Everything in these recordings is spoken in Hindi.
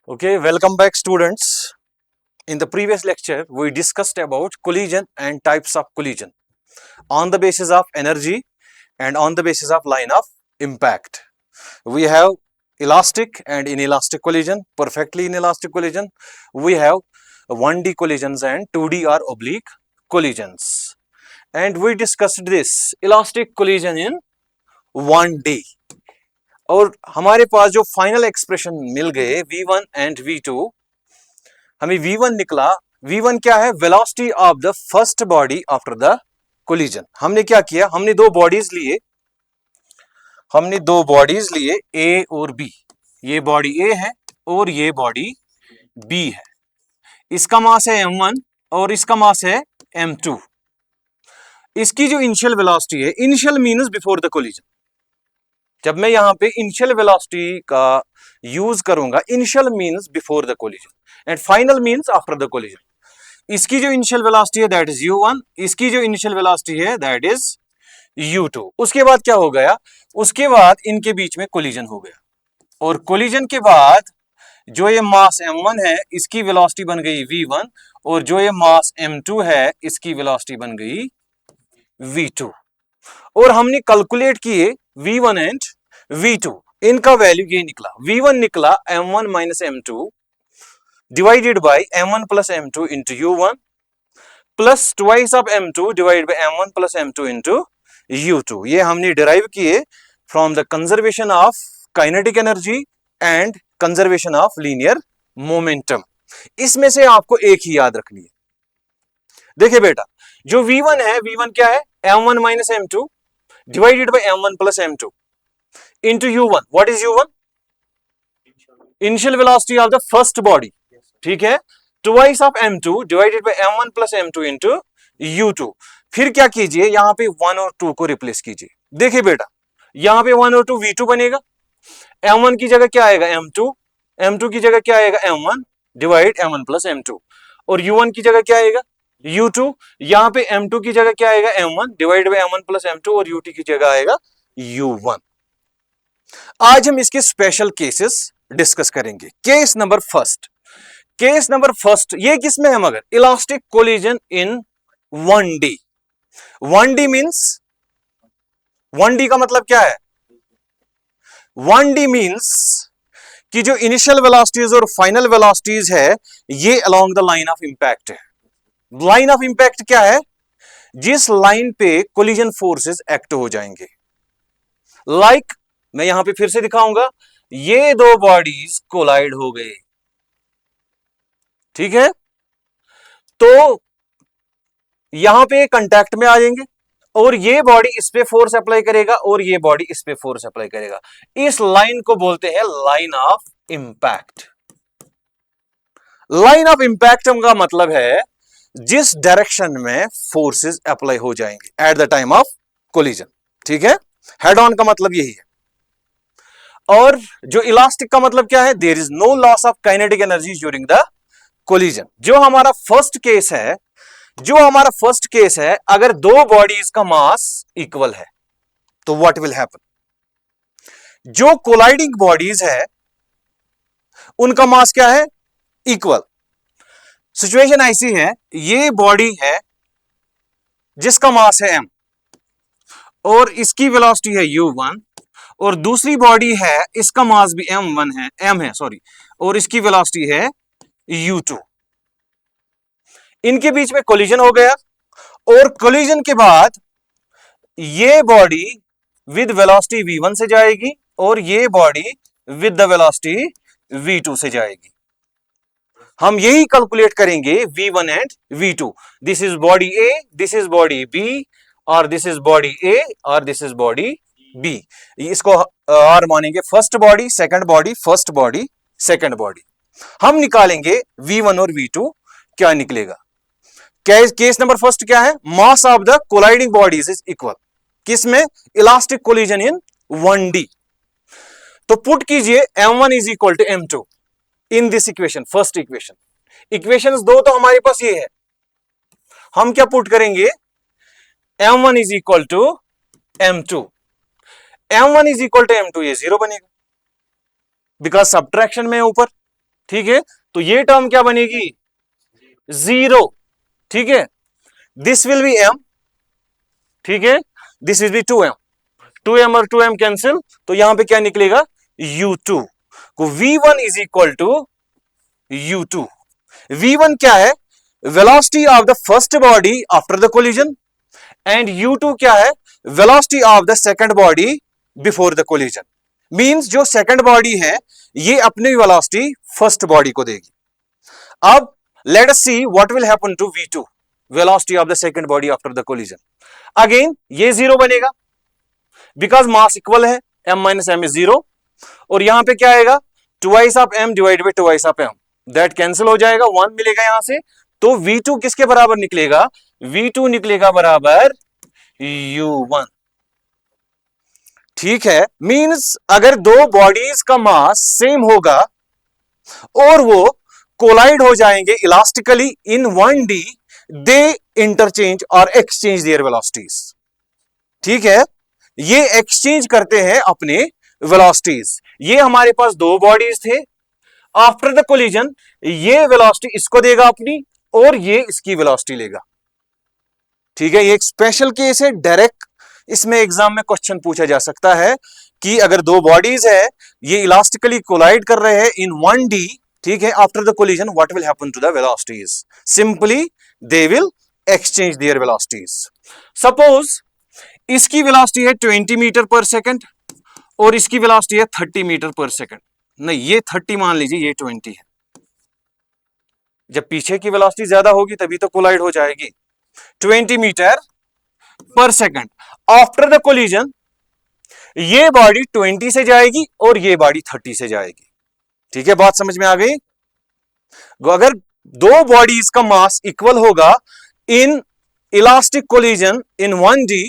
Okay, welcome back students. In the previous lecture, we discussed about collision and types of collision on the basis of energy and on the basis of line of impact. We have elastic and inelastic collision, perfectly inelastic collision. We have 1D collisions and 2D or oblique collisions. And we discussed this elastic collision in 1D. और हमारे पास जो फाइनल एक्सप्रेशन मिल गए v1 एंड v2, हमें v1 निकला। v1 क्या है? Velocity of the first body after the collision. हमने क्या किया? हमने दो बॉडीज लिए a और b। ये बॉडी a है और ये बॉडी b है। इसका मास है m1 और इसका मास है m2। इसकी जो इनिशियल वेलोसिटी है, initial means before the collision. जब मैं यहां पे इनिशियल वेलोसिटी का यूज करूंगा, initial means before the collision and final means after the collision. इसकी जो इनिशियल वेलोसिटी है दैट इज u1, इसकी जो इनिशियल वेलोसिटी है दैट इज u2। उसके बाद क्या हो गया? उसके बाद इनके बीच में कोलिजन हो गया और कोलिजन के बाद जो ये मास m1 है इसकी वेलोसिटी बन गई v1 और जो ये मास m2 है इसकी वेलोसिटी बन गई v2। और हमने कैलकुलेट किए v1 एंड v2, इनका वैल्यू ये निकला। v1 निकला m1 minus m2 divided by m1 plus m2 into u1 plus twice of m2 divided by m1 plus m2 into u2। ये हमने डिराइव किए from the conservation of kinetic energy and conservation of linear momentum. इसमें से आपको एक ही याद रखनी है। देखिए बेटा, जो v1 है, v1 क्या है? m1 minus m2 divided by m1 plus m2 into u1. What is u1? Initial velocity of the first body. ठीक है? Twice of m2 divided by m1 plus m2 into u2. फिर क्या कीजिए? यहां पे 1 और 2 को रिप्लेस कीजिए। देखिए बेटा, यहां पे 1 और 2 v2 बनेगा। m1 की जगह क्या आएगा? m2। m2 की जगह क्या आएगा? m1 divide m1 plus m2। और u1 की जगह क्या आएगा? u2। यहां पे m2 की जगह क्या आएगा? m1 divide by m1 plus m2 और u2 की जगह आएगा u1। आज हम इसके स्पेशल केसेस डिस्कस करेंगे। केस नंबर फर्स्ट, ये किसमें है मगर? Elastic collision in 1D। 1D means, 1D का मतलब क्या है? 1D मींस कि जो इनिशियल वेलोसिटीज और फाइनल वेलोसिटीज है ये along the line of impact है। लाइन ऑफ इंपैक्ट क्या है? जिस लाइन पे कोलिजन फोर्सेस एक्ट हो जाएंगे। लाइक मैं यहां पे फिर से दिखाऊंगा, ये दो बॉडीज कोलाइड हो गए, ठीक है? तो यहां पे कांटेक्ट में आ जाएंगे और ये बॉडी इस पे फोर्स अप्लाई करेगा और ये बॉडी इस पे फोर्स अप्लाई करेगा। इस लाइन को बोलते हैं line of impact. Line of impact का मतलब है जिस डायरेक्शन में फोर्सेस अप्लाई हो जाएंगे at the time of collision, ठीक है? हेड ऑन का मतलब यही है। और जो इलास्टिक का मतलब क्या है? There is no loss of kinetic energy during the collision. जो हमारा फर्स्ट केस है, अगर दो बॉडीज का मास इक्वल है तो व्हाट विल हैपन? जो कोलाइडिंग बॉडीज है उनका मास क्या है? इक्वल। सिचुएशन ऐसी है, ये बॉडी है जिसका मास है m और इसकी वेलोसिटी है u1 और दूसरी बॉडी है इसका मास भी m है और इसकी वेलोसिटी है u2। इनके बीच में कोलिजन हो गया और कोलिजन के बाद ये बॉडी विद वेलोसिटी v1 से जाएगी और ये body with the velocity v2 से जाएगी। हम यही कैलकुलेट करेंगे v1 and v2। This is body A, this is body B और दिस इज बॉडी A और दिस इज बॉडी B। इसको R मानेंगे, first body second body, first body second body. हम निकालेंगे v1 और v2 क्या निकलेगा। केस नंबर फर्स्ट क्या है? Mass of the colliding bodies is equal. किसमें? Elastic collision in 1D। तो पुट कीजिए m1 is equal to m2 in this equation, first equation दो तो हमारे पास ये है। हम क्या पुट करेंगे? m1 is equal to m2। m1 is equal to m2, ये 0 बनेगा बिकॉज सब्ट्रैक्शन में ऊपर ठीक है, तो ये टर्म क्या बनेगी, 0, ठीक है, दिस विल बी m, ठीक है, this will B 2m, 2m और 2m कैंसिल, तो यहां पे क्या निकलेगा, u2, को v1 is equal to u2। v1 क्या है, velocity of the first body after the collision, and u2 क्या है, velocity of the second body before the collision. Means जो सेकंड बॉडी है ये अपनी वेलोसिटी फर्स्ट बॉडी को देगी। अब let us see what will happen to v2, velocity of the second body after the collision. Again ये 0 बनेगा बिकॉज मास इक्वल है, m माइनस m इज 0, और यहां पे क्या आएगा, twice of m divide by twice of m, that cancel हो जाएगा, 1 मिलेगा यहां से, तो v2 किसके बराबर निकलेगा, v2 निकलेगा बराबर u1, ठीक है। मींस अगर दो बॉडीज का मास सेम होगा और वो कोलाइड हो जाएंगे इलास्टिकली इन 1D, दे इंटरचेंज और एक्सचेंज देयर वेलोसिटीज, ठीक है, ये एक्सचेंज करते हैं अपने वेलोसिटीज। ये हमारे पास दो बॉडीज थे, आफ्टर द कोलिजन ये वेलोसिटी इसको देगा अपनी और ये इसकी वेलोसिटी लेगा, ठीक है। ये एक स्पेशल केस है, डायरेक्ट इसमें एग्जाम में क्वेश्चन पूछा जा सकता है कि अगर दो बॉडीज है ये इलास्टिकली कोलाइड कर रहे हैं इन 1D, ठीक है, after the collision what will happen to the velocities, simply they will exchange their velocities. Suppose इसकी वेलोसिटी है 20 मीटर पर सेकंड और इसकी वेलोसिटी है 30 मीटर पर सेकंड, नहीं ये 30 मान लीजिए, ये 20 है, जब पीछे की वेलोसिटी ज्यादा होगी तभी तो कोलाइड हो जाएगी। 20 मीटर पर सेकंड आफ्टर द कोलिजन ये बॉडी 20 से जाएगी और ये बॉडी 30 से जाएगी, ठीक है, बात समझ में आ गई। अगर दो बॉडीज का मास इक्वल होगा in elastic collision in 1D,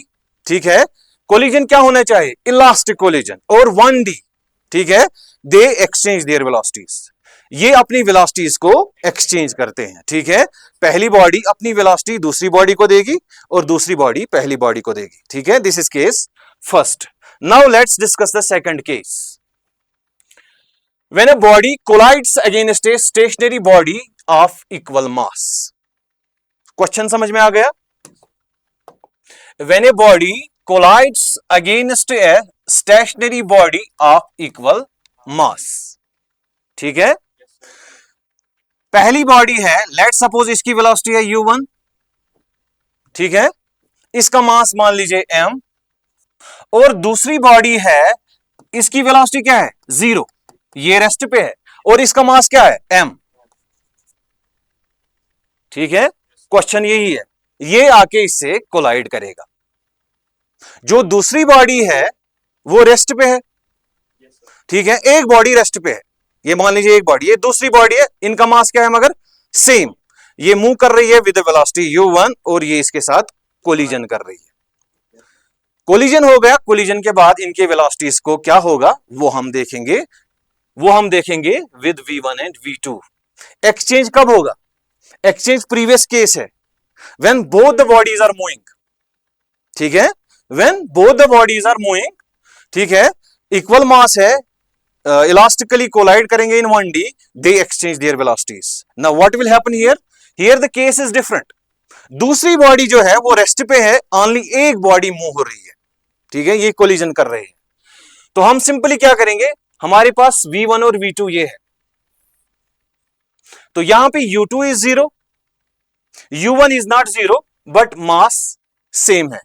ठीक है, कोलिजन क्या होना चाहिए, इलास्टिक कोलिजन और 1D, ठीक है, दे एक्सचेंज देयर वेलोसिटीज, ये अपनी वेलोसिटीज को एक्सचेंज करते हैं, ठीक है। पहली बॉडी अपनी वेलोसिटी दूसरी बॉडी को देगी और दूसरी बॉडी पहली बॉडी को देगी, ठीक है, this is case first. Now let's discuss the second case. When a body collides against a stationary body of equal mass, question समझ में आ गया। When a body collides against a stationary body of equal mass, ठीक है, पहली बॉडी है, लेट सपोज इसकी वेलोसिटी है u1, ठीक है, इसका मास मान लीजिए m, और दूसरी बॉडी है इसकी वेलोसिटी क्या है 0, ये रेस्ट पे है और इसका मास क्या है m, ठीक है। क्वेश्चन यही है, ये आके इससे कोलाइड करेगा, जो दूसरी बॉडी है वो रेस्ट पे है, ठीक है, एक बॉडी रेस्ट पे है, ये मान लीजिए एक बॉडी, ये दूसरी बॉडी है, इनका मास क्या है मगर सेम, ये मूव कर रही है विद वेलोसिटी u1 और ये इसके साथ कोलिजन कर रही है। कोलिजन हो गया, कोलिजन के बाद इनके वेलोसिटीज को क्या होगा वो हम देखेंगे with v1 and v2। Exchange कब होगा, एक्सचेंज प्रीवियस केस है, when both the bodies are moving, ठीक है, when both the bodies are moving, ठीक है, इक्वल मास है, इलास्टिकली कोलाइड करेंगे in 1D, they exchange their velocities. Now what will happen here, here the case is different, दूसरी बॉडी जो है वो रेस्ट पे है, ओनली एक बॉडी मूव हो रही है, ठीक है, ये कोलिजन कर रहे हैं, तो हम सिंपली क्या करेंगे, हमारे पास v1 और v2 ये है, तो यहां पे u2 is 0, u1 is not 0 but mass same है।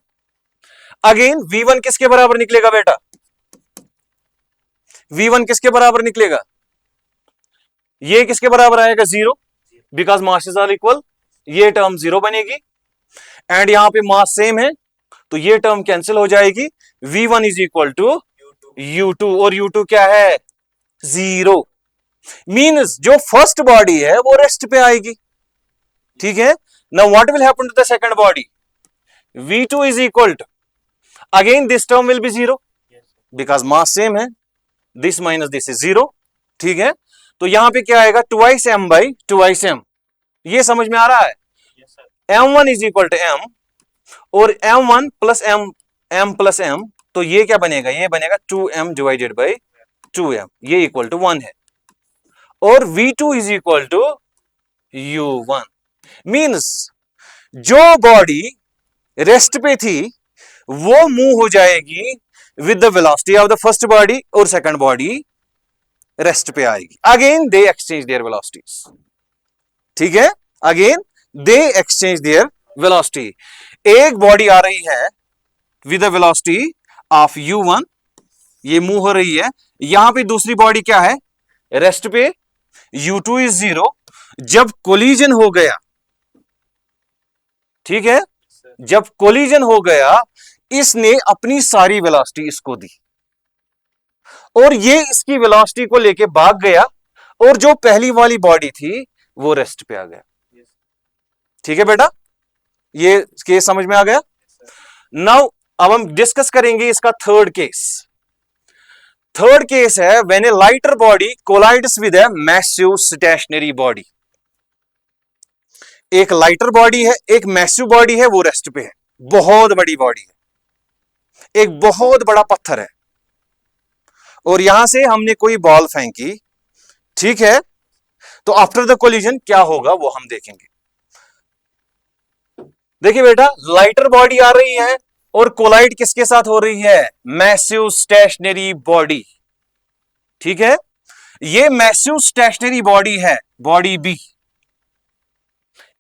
अगेन v1 किसके बराबर निकलेगा बेटा, v1 किसके बराबर निकलेगा, ये किसके बराबर आएगा 0, बिकॉज मासेस आर इक्वल, ये टर्म 0 बनेगी, एंड यहां पे मास सेम है तो ये टर्म कैंसिल हो जाएगी, v1 is equal to u2 और u2 क्या है 0, मीन्स जो फर्स्ट बॉडी है वो रेस्ट पे आएगी, ठीक है। Now what will happen to the second body, v2 is equal to, again this term will be 0 because mass same है, दिस माइनस दिस इज 0, ठीक है, तो यहां पे क्या आएगा twice m by twice m, ये समझ में आ रहा है, m1 is equal to m और m1 plus m plus m, तो ये क्या बनेगा, ये बनेगा 2m डिवाइडेड बाई 2m, ये इक्वल टू 1 है। और v2 is equal to u1। Means जो बॉडी रेस्ट पे थी वो मूव हो जाएगी with the velocity of the first body और सेकंड बॉडी रेस्ट पे आएगी। Again they exchange their velocities. ठीक है, again they exchange their velocity. एक बॉडी आ रही है with the velocity of u1, ये मूव हो रही है। यहां पे दूसरी बॉडी क्या है, रेस्ट पे, u2 इज 0। जब कोलिजन हो गया, ठीक है, जब कोलिजन हो गया, इसने अपनी सारी वेलोसिटी इसको दी और ये इसकी वेलोसिटी को लेके भाग गया और जो पहली वाली बॉडी थी वो रेस्ट पे आ गया। ठीक है बेटा, ये केस समझ में आ गया। नाउ अब हम डिस्कस करेंगे इसका थर्ड केस। थर्ड केस है when a lighter body collides with a massive stationary body. एक लाइटर बॉडी है, एक मैसिव बॉडी है, वो रेस्ट पे है, बहुत बड़ी बॉडी है, एक बहुत बड़ा पत्थर है और यहां से हमने कोई बॉल फेंकी, ठीक है, तो आफ्टर द कोलिजन क्या होगा वो हम देखेंगे। देखिए बेटा, लाइटर बॉडी आ रही है और कोलाइड किसके साथ हो रही है, मैसिव स्टेशनरी बॉडी। ठीक है, ये मैसिव स्टेशनरी बॉडी है, बॉडी बी।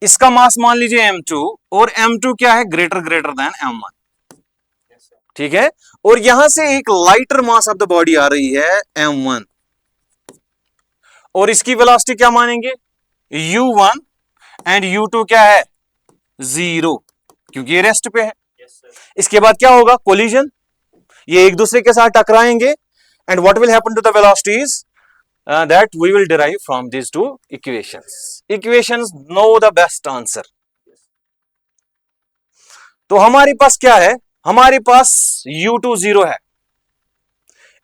इसका मास मान लीजिए m2 और m2 क्या है, ग्रेटर देन m1। ठीक है, और यहां से एक lighter mass of the body आ रही है m1 और इसकी वेलोसिटी क्या मानेंगे, u1 एंड u2 क्या है, 0, क्योंकि ये रेस्ट पे है। इसके बाद क्या होगा, कोलिजन, ये एक दूसरे के साथ टकराएंगे and what will happen to the velocities that we will derive from these two equations. Equations know the best answer. तो हमारे पास क्या है, हमारे पास u2 0 है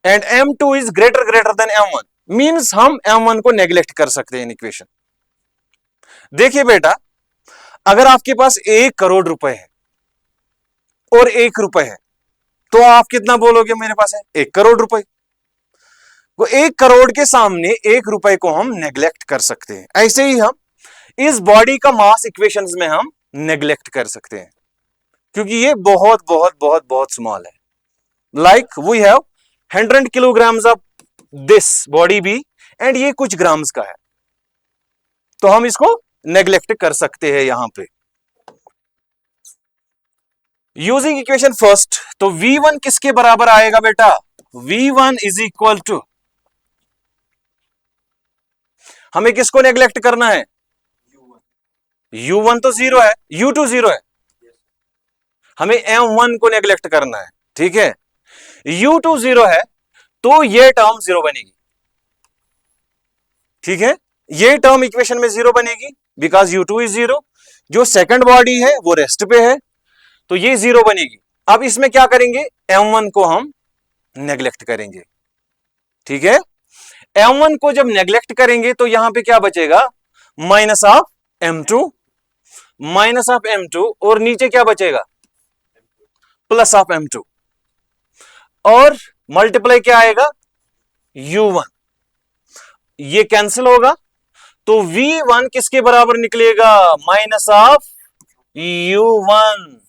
and m2 is greater than m1, means हम m1 को नेग्लेक्ट कर सकते हैं इन इक्वेशन। देखिए बेटा, अगर आपके पास 1 करोड़ रुपए है और 1 रुपए है तो आप कितना बोलोगे, मेरे पास है 1 करोड़ रुपए। वो 1 करोड़ के सामने 1 रुपए को हम नेग्लेक्ट कर सकते हैं। ऐसे ही हम इस बॉडी का मास इक्वेशंस में हम नेग्लेक्ट कर सकते हैं क्योंकि ये बहुत बहुत बहुत बहुत स्मॉल है। Like we have 100 kilograms of this body B and ये कुछ ग्राम्स का है, तो हम इसको नेग्लेक्ट कर सकते हैं यहां पे। यूजिंग इक्वेशन फर्स्ट, तो v1 किसके बराबर आएगा बेटा, v1 इज इक्वल टू, हमें किसको नेग्लेक्ट करना है, u1 तो 0 है, u2 0 है, हमें m1 को नेग्लेक्ट करना है। ठीक है, u2 0 है तो ये टर्म 0 बनेगी। ठीक है, ये टर्म इक्वेशन में 0 बनेगी बिकॉज u2 इज 0। जो सेकंड बॉडी है वो रेस्ट पे है तो ये 0 बनेगी। अब इसमें क्या करेंगे, m1 को हम नेग्लेक्ट करेंगे। ठीक है, m1 को जब नेग्लेक्ट करेंगे तो यहां पे क्या बचेगा, माइनस ऑफ m2 और नीचे क्या बचेगा, प्लस ऑफ m2 और मल्टीप्लाई क्या आएगा, u1, ये कैंसिल होगा तो v1 किसके बराबर निकलेगा, माइनस ऑफ u1।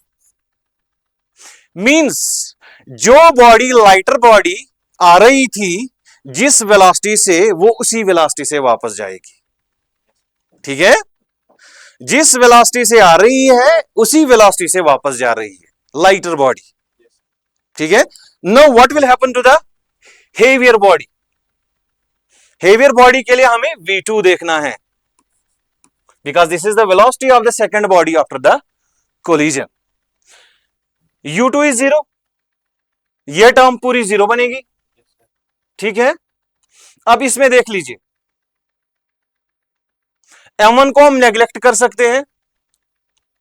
मींस जो बॉडी लाइटर बॉडी आ रही थी जिस वेलोसिटी से, वो उसी वेलोसिटी से वापस जाएगी। ठीक है, जिस वेलोसिटी से आ रही है उसी वेलोसिटी से वापस जा रही है लाइटर बॉडी। ठीक है, now what will happen to the heavier body. Heavier body के लिए हमें v2 देखना है because this is the velocity of the second body after the collision. u2 is 0, यह टर्म पूरी 0 बनेगी। ठीक है, अब इसमें देख लीजिए, m1 को हम नेग्लेक्ट कर सकते हैं।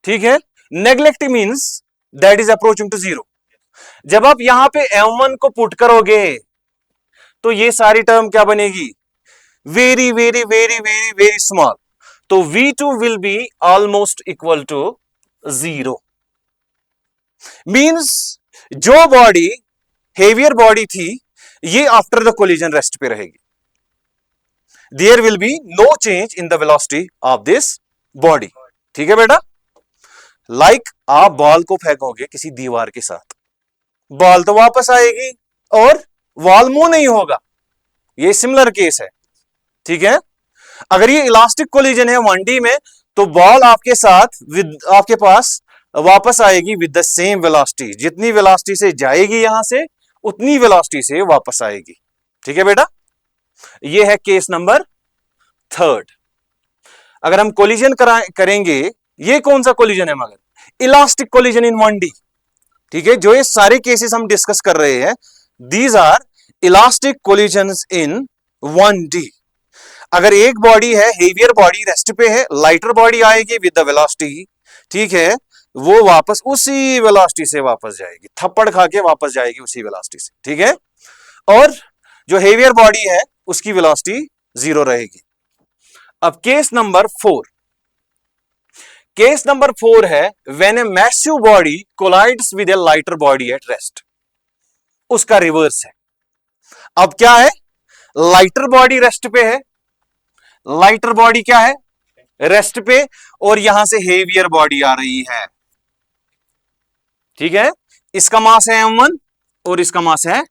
ठीक है, neglect means that is approaching to 0। जब आप यहां पे m1 को पुट करोगे तो ये सारी टर्म क्या बनेगी, very very very very very small, तो v2 will be almost equal to 0। Means जो बॉडी हेवियर बॉडी थी ये आफ्टर द कोलिजन रेस्ट पे रहेगी। There will be no change in the velocity of this body. ठीक है बेटा, लाइक आप बॉल को फेंकोगे किसी दीवार के साथ, बॉल तो वापस आएगी और वॉल मूव नहीं होगा, ये सिमिलर केस है। ठीक है, अगर ये इलास्टिक कोलिजन है 1D में, तो बॉल आपके साथ विद आपके पास वापस आएगी विद द सेम वेलोसिटी, जितनी वेलोसिटी से जाएगी यहां से उतनी वेलोसिटी से वापस आएगी। ठीक है बेटा, ये है केस नंबर 3। अगर हम कोलिजन करेंगे, ये कौन सा कोलिजन है मगर, इलास्टिक कोलिजन इन 1D। ठीक है, जो ये सारे केसेस हम डिस्कस कर रहे हैं, these are elastic collisions in 1D। अगर एक बॉडी है, हेवियर बॉडी रेस्ट पे है, लाइटर बॉडी आएगी विद द वेलोसिटी, ठीक है, वो वापस उसी वेलोसिटी से वापस जाएगी, थप्पड़ खा के वापस जाएगी उसी वेलोसिटी से। ठीक है, और जो हेवियर बॉडी है उसकी वेलोसिटी 0 रहेगी। अब केस नंबर 4, केस नंबर 4 है when a massive body collides with a lighter body at rest, उसका रिवर्स है। अब क्या है, लाइटर बॉडी रेस्ट पे है, लाइटर बॉडी क्या है, रेस्ट पे, और यहां से हेवियर बॉडी आ रही है। ठीक है, इसका मास है m1 और इसका मास है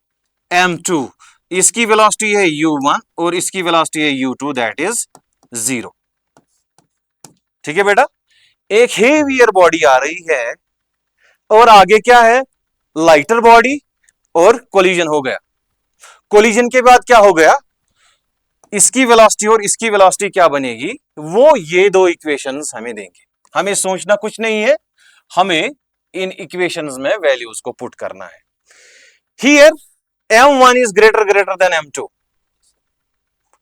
m2, इसकी वेलोसिटी है u1 और इसकी वेलोसिटी है u2, दैट इज 0। ठीक है बेटा, एक हेवियर बॉडी आ रही है और आगे क्या है, लाइटर बॉडी, और कोलिजन हो गया। कोलिजन के बाद क्या हो गया, इसकी वेलोसिटी और इसकी वेलोसिटी क्या बनेगी, वो ये दो इक्वेशंस हमें देंगे। हमें सोचना कुछ नहीं है, हमें इन इक्वेशंस में वैल्यूज को पुट करना है। Here m1 is greater than m2,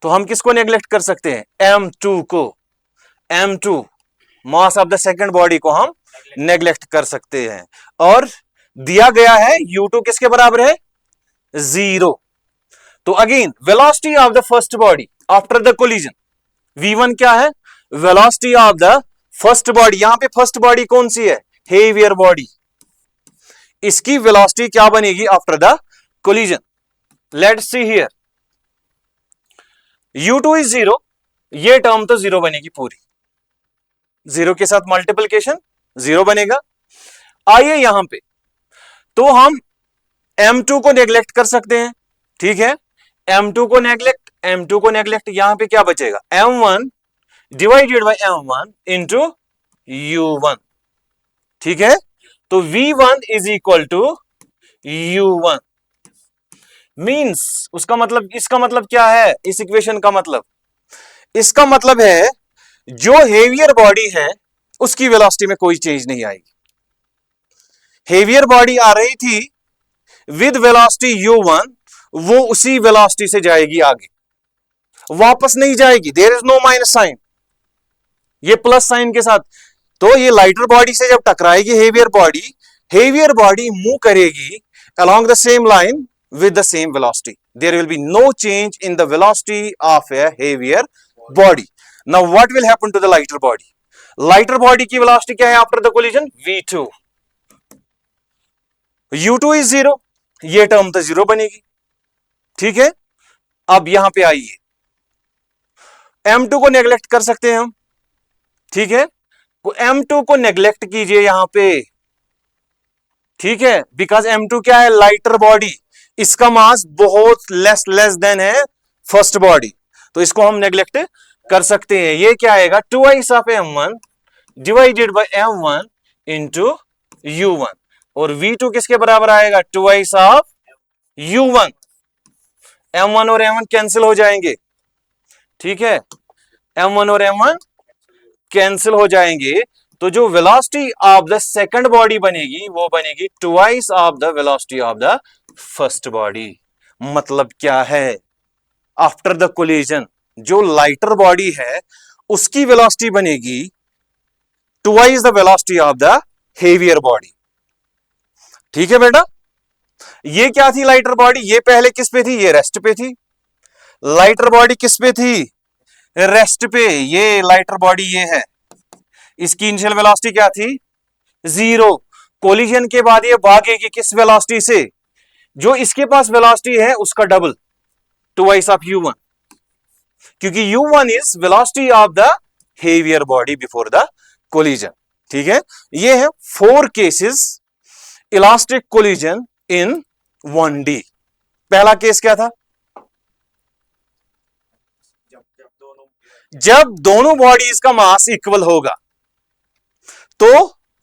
तो हम किसको नेग्लेक्ट कर सकते हैं, m2 को, m2 mass of the second body को हम नेग्लेक्ट कर सकते हैं। और दिया गया है u2 किसके बराबर है, 0। तो again velocity of the first body after the collision, v1 क्या है, velocity of the first body, यहां पे फर्स्ट बॉडी कौन सी है, हेवियर बॉडी, इसकी वेलोसिटी क्या बनेगी after the collision. Let's see here, u2 is 0, ये टर्म तो 0 बनेगी पूरी, 0 के साथ मल्टीप्लिकेशन 0 बनेगा। आइए यहां पे, तो हम m2 को नेग्लेक्ट कर सकते हैं। ठीक है, m2 को नेग्लेक्ट, यहां पे क्या बचेगा, m1 divided by m1 into u1। ठीक है, तो v1 is equal to u1, means उसका मतलब, इसका मतलब क्या है, इस इक्वेशन का मतलब, इसका मतलब है जो हेवियर बॉडी है उसकी वेलोसिटी में कोई चेंज नहीं आएगी। हेवियर बॉडी आ रही थी विद वेलोसिटी u1, वो उसी वेलोसिटी से जाएगी आगे, वापस नहीं जाएगी, there is no minus sign, ये प्लस साइन के साथ। तो ये लाइटर बॉडी से जब टकराएगी हेवियर बॉडी मूव करेगी along the same line with the same velocity, there will be no change in the velocity of a heavier body. Now what will happen to the lighter body, lighter body की velocity क्या है after the collision, v2, u2 is 0, ये टर्म तो 0 बनेगी। ठीक है, अब यहां पे आइए, m2 को नेग्लेक्ट कर सकते हैं हम। ठीक है, m2 को नेग्लेक्ट कीजिए यहां पे। ठीक है, बिकॉज m2 क्या है, लाइटर बॉडी, इसका मास बहुत लेस देन है फर्स्ट बॉडी, तो इसको हम नेग्लेक्ट कर सकते हैं। ये क्या आएगा, 2 of m1 divided by m1 into u1, और v2 किसके बराबर आएगा, 2 ऑफ u1, m1 और m1 कैंसिल हो जाएंगे। ठीक है, m1 और m1 कैंसिल हो जाएंगे, तो जो velocity of the second body बनेगी वो बनेगी 2 of the velocity of the first body. मतलब क्या है, आफ्टर द कोलिजन जो लाइटर बॉडी है उसकी वेलोसिटी बनेगी 2 the velocity of the heavier body. ठीक है बेटा, ये क्या थी लाइटर बॉडी, ये पहले किस पे थी, ये रेस्ट पे थी। लाइटर बॉडी किस पे थी, रेस्ट पे, ये लाइटर बॉडी ये है, इसकी इनिशियल वेलोसिटी क्या थी, 0। कोलिजन के बाद ये भागेगी किस वेलोसिटी से, जो इसके पास वेलोसिटी है उसका डबल, 2 ऑफ u1। क्योंकि u1 is velocity of the heavier body before the collision. ठीक है, ये है 4 cases elastic collision in 1D। पहला केस क्या था? जब दोनों बॉडीज का मास इक्वल होगा तो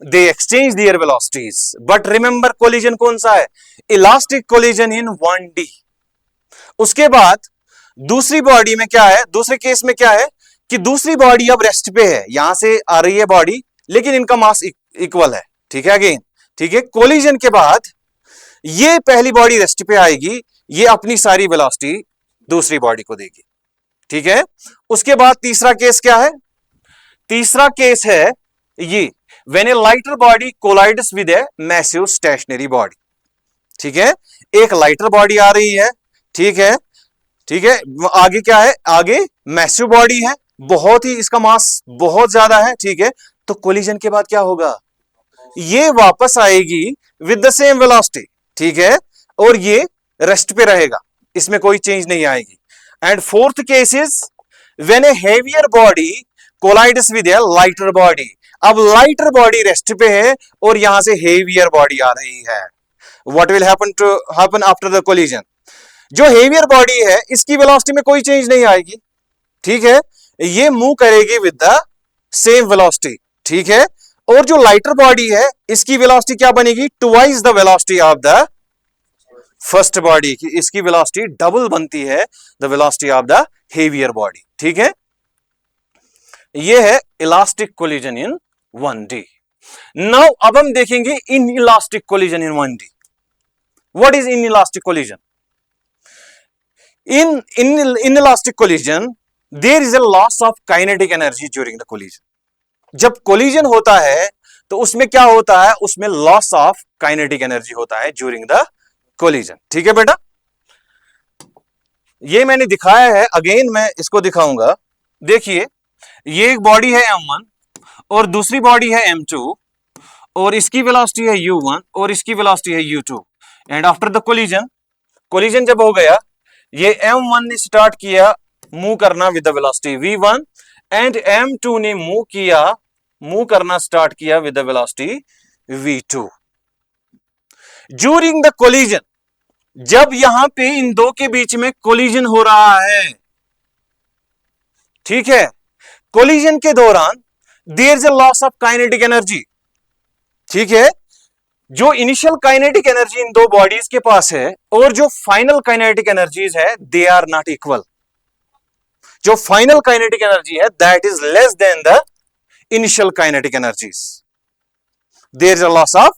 दे exchange their velocities. But remember collision कौन सा है? Elastic collision in 1D। उसके बाद दूसरी बॉडी में क्या है, दूसरे केस में क्या है कि दूसरी बॉडी अब रेस्ट पे है, यहां से आ रही है बॉडी लेकिन इनका मास इक्वल है। ठीक है, अगेन ठीक है, कोलिजन के बाद ये पहली बॉडी रेस्ट पे आएगी, ये अपनी सारी वेलोसिटी दूसरी बॉडी को देगी। ठीक है, उसके बाद तीसरा केस क्या है? तीसरा केस है ये when a lighter body collides with a massive stationary body. ठीक है, एक लाइटर बॉडी आ रही है, ठीक है, ठीक है, आगे क्या है? आगे मैसिव बॉडी है, बहुत ही इसका मास बहुत ज्यादा है। ठीक है, तो कोलिजन के बाद क्या होगा? ये वापस आएगी विद द सेम वेलोसिटी। ठीक है, और ये रेस्ट पे रहेगा, इसमें कोई चेंज नहीं आएगी। And fourth case is when a heavier body collides with a lighter body. अब लाइटर बॉडी रेस्ट पे है और यहां से हेवियर बॉडी आ रही है। What will happen after the collision? जो हेवियर बॉडी है इसकी वेलोसिटी में कोई चेंज नहीं आएगी। ठीक है, ये मूव करेगी विद द सेम वेलोसिटी। ठीक है, और जो लाइटर बॉडी है इसकी वेलोसिटी क्या बनेगी? Twice the velocity of the first body. इसकी वेलोसिटी डबल बनती है the velocity of the heavier body. ठीक है, ये है elastic collision in 1D। Now अब हम देखेंगे in elastic collision in 1D। What is in elastic collision? in inelastic collision there is a loss of kinetic energy during the collision। जब कोलिजन होता है तो उसमें क्या होता है? उसमें लॉस ऑफ काइनेटिक एनर्जी होता है ड्यूरिंग द कोलिजन। ठीक है बेटा, ये मैंने दिखाया है, अगेन मैं इसको दिखाऊंगा। देखिए, ये एक बॉडी है m1 और दूसरी बॉडी है m2 और इसकी वेलोसिटी है u1 और इसकी वेलोसिटी है u2। And after the collision, collision जब हो गया, ये m1 ने स्टार्ट किया मूव करना with the velocity v1 and m2 ने मूव करना स्टार्ट किया with the velocity v2। During the collision, जब यहां पे इन दो के बीच में कोलिजन हो रहा है, ठीक है, कोलिजन के दौरान there is a loss of kinetic energy. ठीक है, जो इनिशियल काइनेटिक एनर्जी इन दो बॉडीज के पास है और जो फाइनल काइनेटिक एनर्जीज है दे आर नॉट इक्वल। जो फाइनल काइनेटिक एनर्जी है that is less than the initial kinetic energies. There is a loss of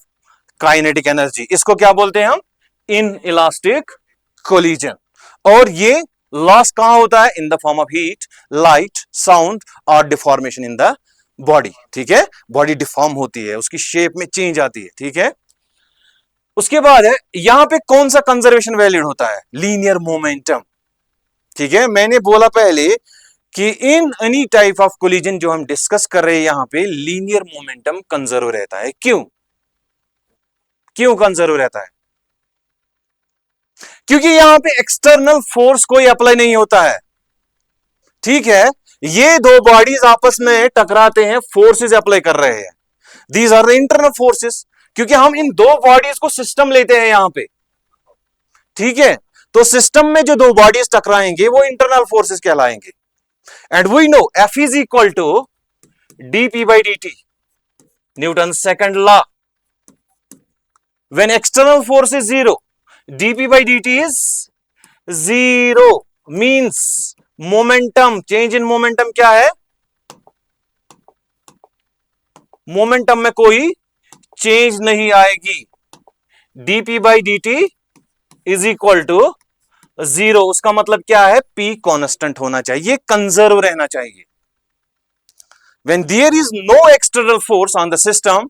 kinetic energy. इसको क्या बोलते हैं हम? Inelastic collision. और ये लॉस कहां होता है? In the form of heat, light, sound और डिफॉर्मेशन इन द बॉडी। ठीक है, बॉडी डिफॉर्म होती है, उसकी शेप में चेंज आती है। ठीक है, उसके बाद है यहां पे कौन सा कंजर्वेशन वैलिड होता है? Linear momentum. ठीक है, मैंने बोला पहले कि इन एनी टाइप ऑफ कोलिजन जो हम डिस्कस कर रहे हैं यहां पे लीनियर मोमेंटम कंजर्व रहता है। क्यों क्यों कंजर्व रहता है? क्योंकि यहां पे एक्सटर्नल फोर्स कोई अप्लाई नहीं होता है। ठीक है, ये दो बॉडीज आपस में टकराते हैं, फोर्सेस अप्लाई कर रहे हैं, these are the internal forces. क्योंकि हम इन दो बॉडीज को सिस्टम लेते हैं यहां पे। ठीक है, तो सिस्टम में जो दो बॉडीज टकराएंगे वो इंटरनल फोर्सेस कहलाएंगे। And we know F is equal to dp by dt, Newton second law. When external force is zero, dp by dt is zero, means momentum, change in momentum क्या है? मोमेंटम में कोई चेंज नहीं आएगी। dp by dt is equal to zero. उसका मतलब क्या है? p कांस्टेंट होना चाहिए, कंजर्व रहना चाहिए। When there is no external force on the system,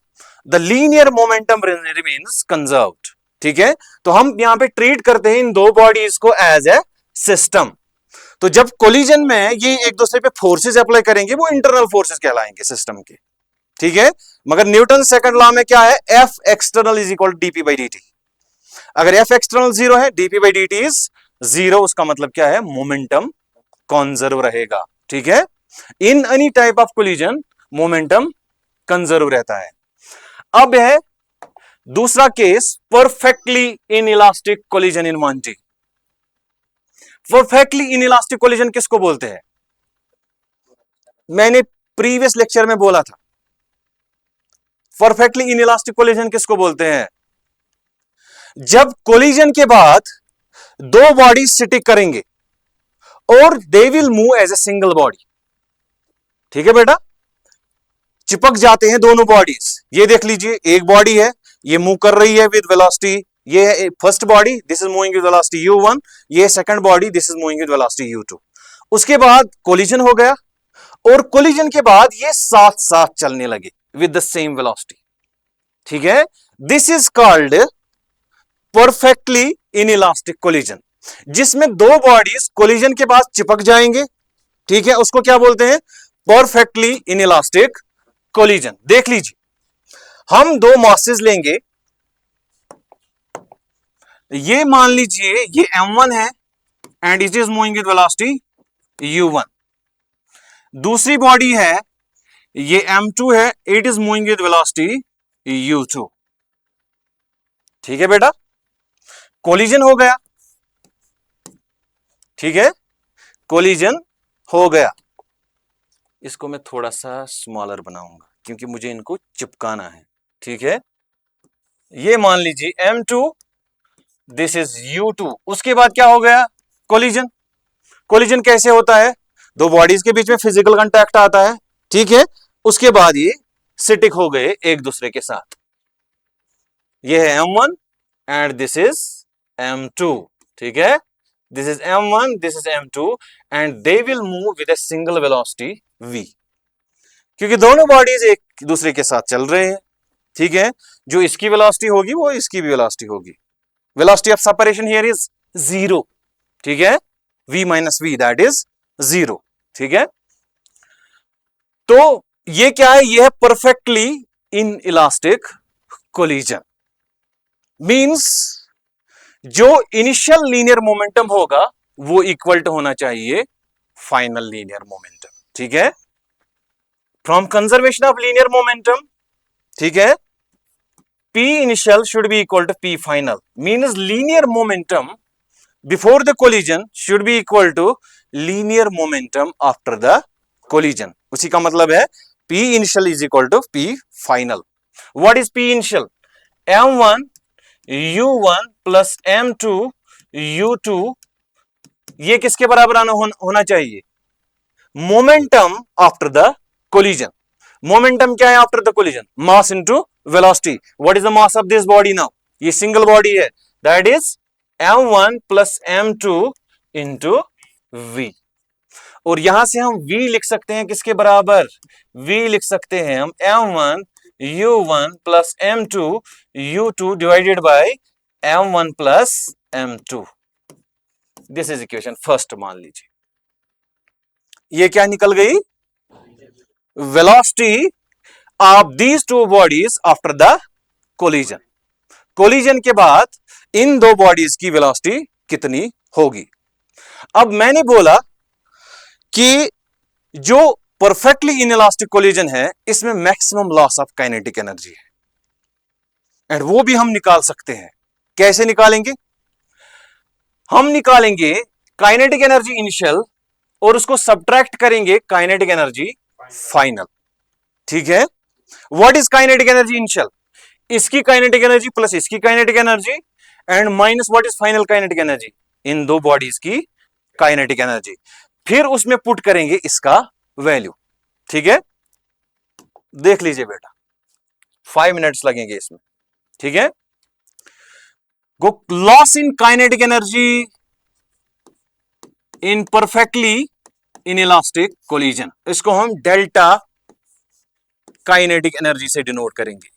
the linear momentum remains conserved। ठीक है, तो हम यहां पे ट्रीट करते हैं इन दो बॉडीज को एज ए सिस्टम। तो जब कोलिजन में ये एक दूसरे पे फोर्सेस अप्लाई करेंगे वो इंटरनल फोर्सेस कहलाएंगे सिस्टम के। ठीक है, मगर न्यूटन सेकंड लॉ में क्या है? F external is equal to dp by dt। अगर F एक्सटर्नल जीरो है, dp by dt is zero, उसका मतलब क्या है? मोमेंटम कंजर्व रहेगा, ठीक है। In any type of collision momentum conserve रहता है। अब है दूसरा केस, perfectly inelastic collision in 1G। Perfectly inelastic collision किसको बोलते हैं? मैंने प्रीवियस लेक्चर में बोला था, परफेक्टली इनइलास्टिक कोलिजन किसको बोलते हैं? जब कोलिजन के बाद दो बॉडी स्टिक करेंगे और they will move as a single body, ठीक है बेटा, चिपक जाते हैं दोनों बॉडीज। ये देख लीजिए, एक बॉडी है, ये मूव कर रही है विद वेलोसिटी, ये है first body, this is moving with velocity u1, ये second body, this is moving with velocity u2। उसके बाद कोलिजन हो गया और कोलिजन के बाद ये साथ साथ चलने लगे विद द सेम वेलोसिटी, ठीक है। This is called perfectly inelastic collision, जिसमें दो बॉडीज कोलिजन के बाद चिपक जाएंगे, ठीक है, उसको क्या बोलते हैं? Perfectly inelastic collision. देख लीजिए, हम दो मासेस लेंगे, ये मान लीजिए ये m1 है and it is moving with velocity u1। दूसरी बॉडी है, ये m2 है, it is moving with velocity u2, ठीक है बेटा। कोलिजन हो गया, ठीक है, कोलिजन हो गया। इसको मैं थोड़ा सा स्मॉलर बनाऊंगा क्योंकि मुझे इनको चिपकाना है, ठीक है। ये मान लीजिए m2, दिस इज u2। उसके बाद क्या हो गया? कोलिजन। कोलिजन कैसे होता है? दो बॉडीज के बीच में फिजिकल कांटेक्ट आता है, ठीक है, उसके बाद ये स्टिक हो गए एक दूसरे के साथ। ये है m1 and this is m2, ठीक है, this is m1, this is m2 and they will move with a single velocity v, क्योंकि दोनों बॉडीज एक दूसरे के साथ चल रहे हैं, ठीक है। जो इसकी वेलोसिटी होगी वो इसकी भी वेलोसिटी होगी। Velocity of separation here is 0, ठीक है, v minus v that is 0, ठीक है। तो ये क्या है? ये है परफेक्टली इनइलास्टिक कोलिजन। मींस जो इनिशियल लीनियर मोमेंटम होगा वो इक्वल टू होना चाहिए फाइनल लीनियर मोमेंटम, ठीक है। From conservation of linear momentum, ठीक है, P initial should be equal to P final, means linear momentum before the collision should be equal to linear momentum after the collision। उसी का मतलब है P initial is equal to P final। What is P initial? M1 U1 plus M2 U2, ये किसके बराबर होना चाहिए? Momentum after the collision. Momentum क्या है after the collision? Mass into velocity. What is the mass of this body now? ये सिंगल बॉडी है, that is m1 plus m2 into v। और यहां से हम v लिख सकते हैं किसके बराबर? v लिख सकते हैं हम m1 u1 plus m2 u2 divided by m1 plus m2। This is equation first. मान लीजिए ये क्या निकल गई? Velocity of these two bodies after the collision. Collision के बाद इन दो बॉडीज की वेलोसिटी कितनी होगी? अब मैंने बोला कि जो परफेक्टली इनइलास्टिक कोलिजन है इसमें maximum loss of kinetic energy है एंड वो भी हम निकाल सकते हैं। कैसे निकालेंगे? हम निकालेंगे काइनेटिक एनर्जी इनिशियल और उसको सब्ट्रैक्ट करेंगे काइनेटिक एनर्जी फाइनल, ठीक है। What is kinetic energy initial? इसकी काइनेटिक एनर्जी प्लस इसकी kinetic energy and minus what is final kinetic energy? इन दो बॉडीज की काइनेटिक एनर्जी। फिर उसमें पुट करेंगे इसका वैल्यू, ठीक है। देख लीजिए बेटा, 5 मिनट्स लगेंगे इसमें, ठीक है। Go loss in kinetic energy in perfectly inelastic collision, इसको हम डेल्टा काइनेटिक एनर्जी से डिनोट करेंगे।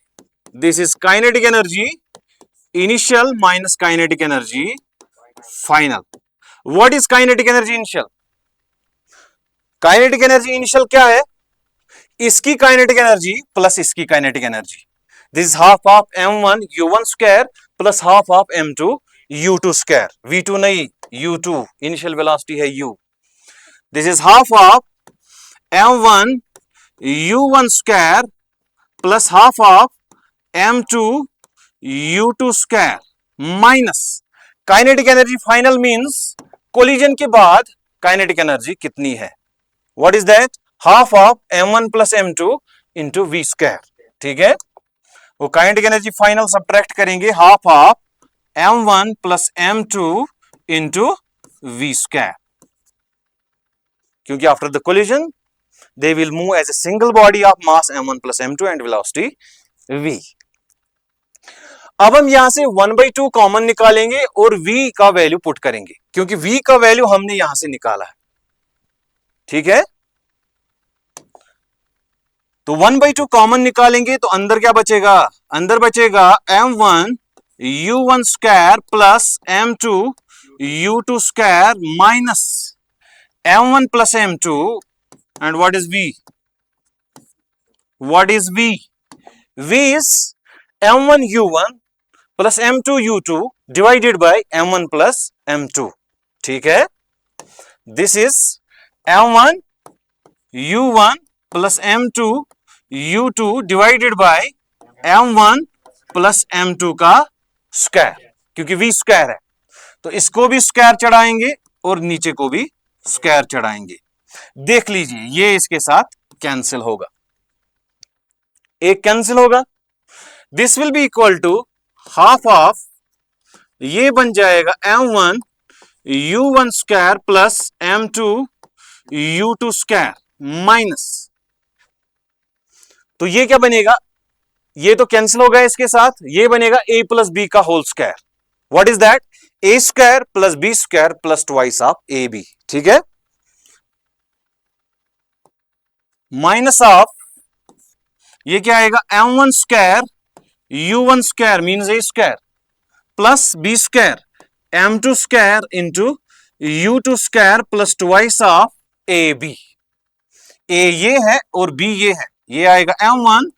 This is kinetic energy initial minus kinetic energy final. What is kinetic energy initial? Kinetic energy initial क्या है? इसकी काइनेटिक एनर्जी प्लस इसकी kinetic energy. This is half of m1 u1 square plus half of m2 u2 square. v2 नहीं, u2 इनिशियल वेलोसिटी है u। This is half of m1 u1 square plus half of m2 u2 square minus kinetic energy final means collision के बाद काइनेटिक एनर्जी कितनी है, what is that, half of m1 plus m2 into v square. ठीक है, वो काइनेटिक एनर्जी फाइनल सब्ट्रैक्ट करेंगे half of m1 plus m2 into v square, क्योंकि after the collision they will move as a single body of mass m1 plus m2 and velocity v। अब हम यहां से 1/2 कॉमन निकालेंगे और v का वैल्यू पुट करेंगे, क्योंकि v का वैल्यू हमने यहां से निकाला है। ठीक है, तो 1/2 कॉमन निकालेंगे तो अंदर क्या बचेगा, अंदर बचेगा m1 u1 square plus m2 u2 square minus m1 plus m2 and what is v, what is v, v is m1 u1 plus m2 u2 divided by m1 plus m2। ठीक है, this is m1 u1 plus m2 u2 divided by m1 plus m2 का स्क्वायर, क्योंकि v स्क्वायर है तो इसको भी स्क्वायर चढ़ाएंगे और नीचे को भी स्क्वायर चढ़ाएंगे। देख लीजिए ये इसके साथ कैंसिल होगा, एक कैंसिल होगा, this will be equal to half of, ये बन जाएगा m1 u1 square plus m2 u2 square minus, तो ये क्या बनेगा, ये तो कैंसिल होगा इसके साथ, ये बनेगा a प्लस बी का whole square, what is that, a square plus B square plus twice of A B. ठीक है, माइनस ऑफ, ये क्या आएगा m1 square u1 square means a square plus b square m2 square into u2 square plus twice of A B. a ये है और b ये है, ये आएगा m1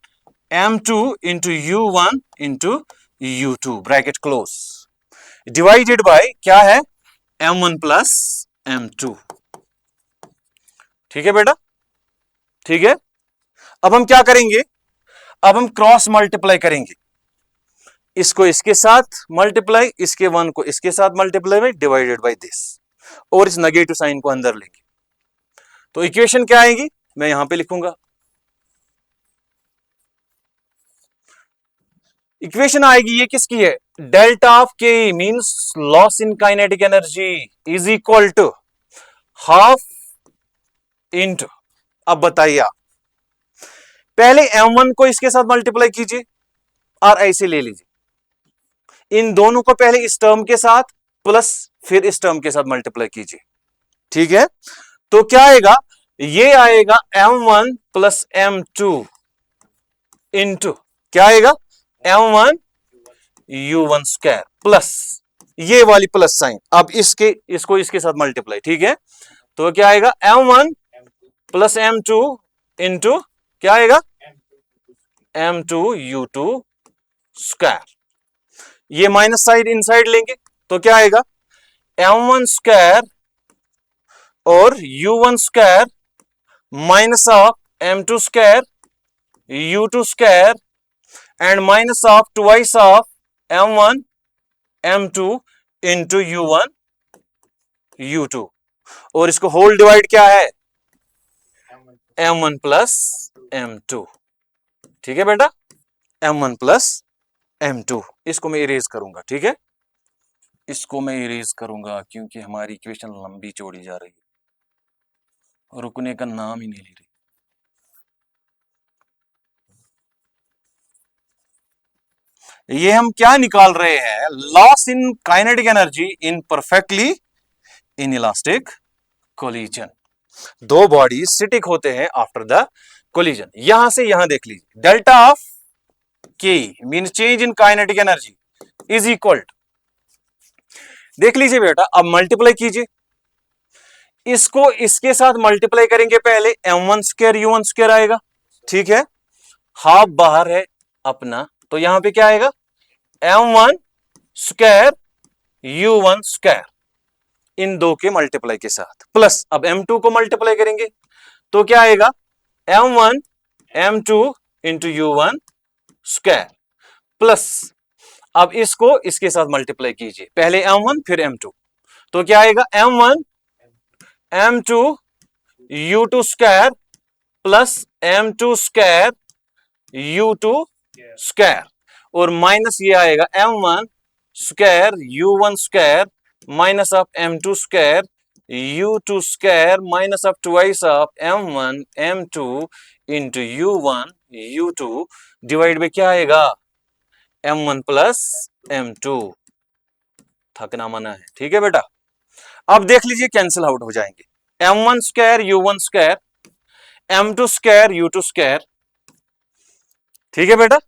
m2 into u1 into u2 bracket close divided by क्या है m1 प्लस m2। ठीक है बेटा, ठीक है, अब हम क्या करेंगे, अब हम क्रॉस मल्टीप्लाई करेंगे, इसको इसके साथ मल्टीप्लाई, इसके वन को इसके साथ मल्टीप्लाई में डिवाइडेड बाय दिस, और इस नेगेटिव साइन को अंदर लेंगे तो इक्वेशन क्या आएगी, मैं यहां पे लिखूंगा, इक्वेशन आएगी ये किसकी है, delta of K means loss in kinetic energy is equal to half into, अब बताइए आप, पहले m1 को इसके साथ मल्टीप्लाई कीजिए और ऐसे ले लीजिए, इन दोनों को पहले इस टर्म के साथ प्लस फिर इस टर्म के साथ मल्टीप्लाई कीजिए। ठीक है, तो क्या आएगा, ये आएगा m1 प्लस m2 इंटू क्या आएगा m1 u1 स्क्वायर प्लस ये वाली प्लस साइन, अब इसको इसके साथ मल्टीप्लाई। ठीक है, तो क्या आएगा m1 प्लस m2 इंटू क्या आएगा m2 u2 स्क्वायर, ये माइनस साइड इनसाइड लेंगे तो क्या आएगा m1 स्क्वायर और u1 square minus of m2 square u2 square and minus of twice of m1 m2 into u1 u2, और इसको होल डिवाइड क्या है m1 प्लस m2। ठीक है बेटा, m1 प्लस m2, इसको मैं इरेज करूंगा। ठीक है, इसको मैं इरेज करूंगा क्योंकि हमारी इक्वेशन लंबी चौड़ी जा रही है, रुकने का नाम ही नहीं ले रही। ये हम क्या निकाल रहे हैं, loss in kinetic energy in perfectly inelastic collision, दो बॉडी स्टैटिक होते हैं आफ्टर द कोलिजन। यहां से यहां देख लीजिए, delta of K mean change in kinetic energy is equal to, देख लीजिए बेटा, अब मल्टीप्लाई कीजिए, इसको इसके साथ मल्टीप्लाई करेंगे, पहले m1 स्क्वायर u1 स्क्वायर आएगा। ठीक है, हाफ बाहर है अपना, तो यहां पे क्या आएगा m1 स्क्वायर u1 स्क्वायर इन दो के मल्टीप्लाई के साथ, प्लस अब m2 को मल्टीप्लाई करेंगे तो क्या आएगा, m1 m2 into u1 square, plus अब इसको इसके साथ मल्टीप्लाई कीजिए, पहले m1 फिर m2, तो क्या आएगा, m1 m2 u2 square plus m2 square u2 square, और माइनस ये आएगा m1 square u1 square minus of m2 square u2 square minus of twice of m1 m2 into u1 u2 divide by क्या आएगा, m1 प्लस m2, थकना मना है, ठीक है बेटा। अब देख लीजिए कैंसिल आउट हो जाएंगे, m1 square u1 square m2 square u2 square, ठीक है बेटा।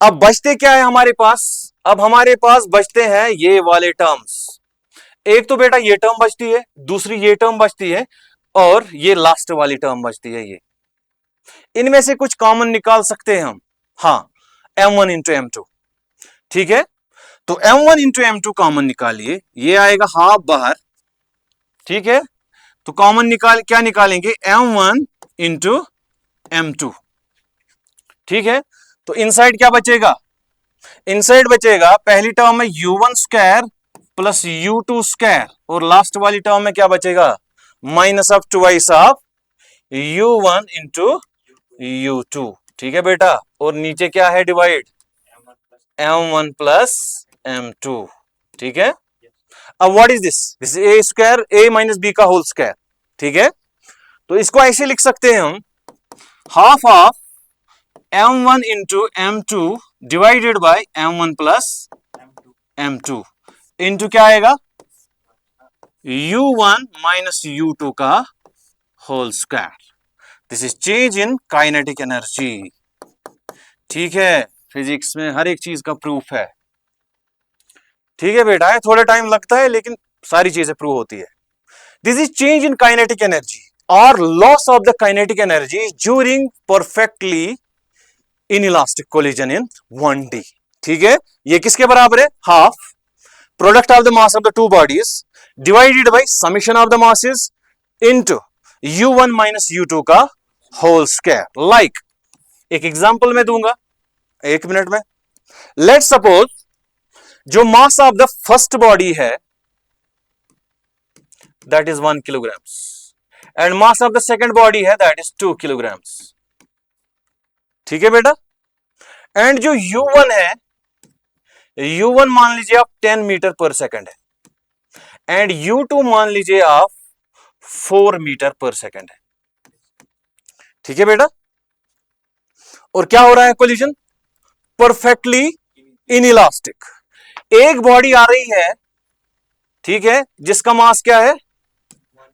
अब बचते क्या है हमारे पास, अब हमारे पास बचते हैं ये वाले टर्म्स, एक तो बेटा ये टर्म बचती है, दूसरी ये टर्म बचती है, और ये लास्ट वाली टर्म बचती है, ये इनमें से कुछ कॉमन निकाल सकते हैं हम, हाँ m1 इंटू m2, ठीक है। तो m1 इंटू m2 कॉमन निकालिए, ये आएगा हाफ बाहर, ठीक है। तो कॉमन क्या निकालेंगे, m1 इंटू m2, ठीक है। तो इनसाइड क्या बचेगा, इनसाइड बचेगा पहली टर्म में u1 square plus u2 square, और लास्ट वाली टर्म में क्या बचेगा, minus of twice of u1 into u2, ठीक है बेटा। और नीचे क्या है डिवाइड, m1 प्लस m2, ठीक है। अब what is this, this is a square a minus b का होल स्क्वायर, ठीक है। तो इसको ऐसे लिख सकते हैं हम, half of m1 into m2 divided by m1 plus m2 into क्या आएगा, u1 माइनस u2 का whole square. This is change in kinetic energy, ठीक है। फिजिक्स में हर एक चीज का प्रूफ है, ठीक है बेटा, थोड़ा टाइम लगता है लेकिन सारी चीजें प्रूव होती है। This is change in kinetic energy और loss of the kinetic energy during perfectly inelastic collision in 1D, ठीक है। ये किसके बराबर है, half product of the mass of the two bodies divided by summation of the masses into u1 minus u2 का होल स्क्वायर। लाइक एक एग्जांपल मैं दूंगा 1 मिनट में, लेट्स सपोज जो mass of the first body है that is 1 kilograms and mass of the second body है दैट इज 2 किलोग्राम्स, ठीक है बेटा। एंड जो u1 है, u1 मान लीजिए आप 10 मीटर पर सेकंड है, एंड u2 मान लीजिए आप 4 मीटर पर सेकंड है, ठीक है बेटा। और क्या हो रहा है, कोलिजन परफेक्टली इनइलास्टिक। एक बॉडी आ रही है, ठीक है, जिसका मास क्या है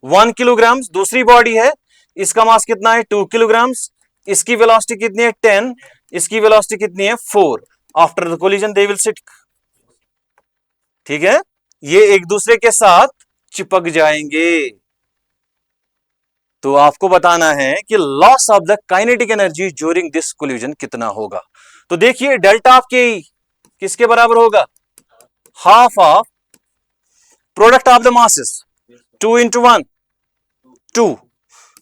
1 किलोग्राम, दूसरी बॉडी है इसका मास कितना है 2 किलोग्राम्स, इसकी वेलोसिटी कितनी है 10, इसकी वेलोसिटी कितनी है 4। After the collision they will sit, ठीक है, ये एक दूसरे के साथ चिपक जाएंगे। तो आपको बताना है कि loss of the kinetic energy during this collision कितना होगा। तो देखिए डेल्टा ऑफ के किसके बराबर होगा, half of product of the masses 2 into 1 2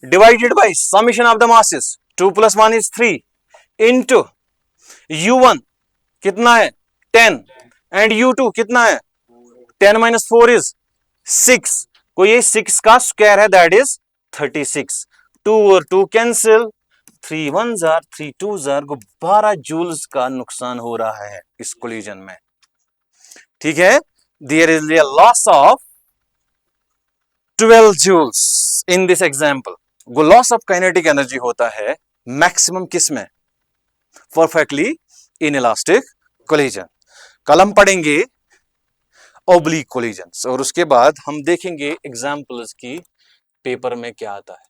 divided by summation of the masses 2 + 1 is 3 into u1 कितना है 10 एंड u2 कितना है 10 - 4 is 6, को ये 6 का स्क्वायर है दैट इज 36। 2 और 2 cancel, 3 1s are 3 2s are, 12 joules का नुकसान हो रहा है इस कोलिजन में, ठीक है। There is a loss of 12 joules in this example. वो लॉस ऑफ काइनेटिक एनर्जी होता है मैक्सिमम किस में, परफेक्टली इनइलास्टिक कोलिजन। कल हम पढ़ेंगे ओब्लिक कोलिजन्स और उसके बाद हम देखेंगे एग्जाम्पल्स की पेपर में क्या आता है।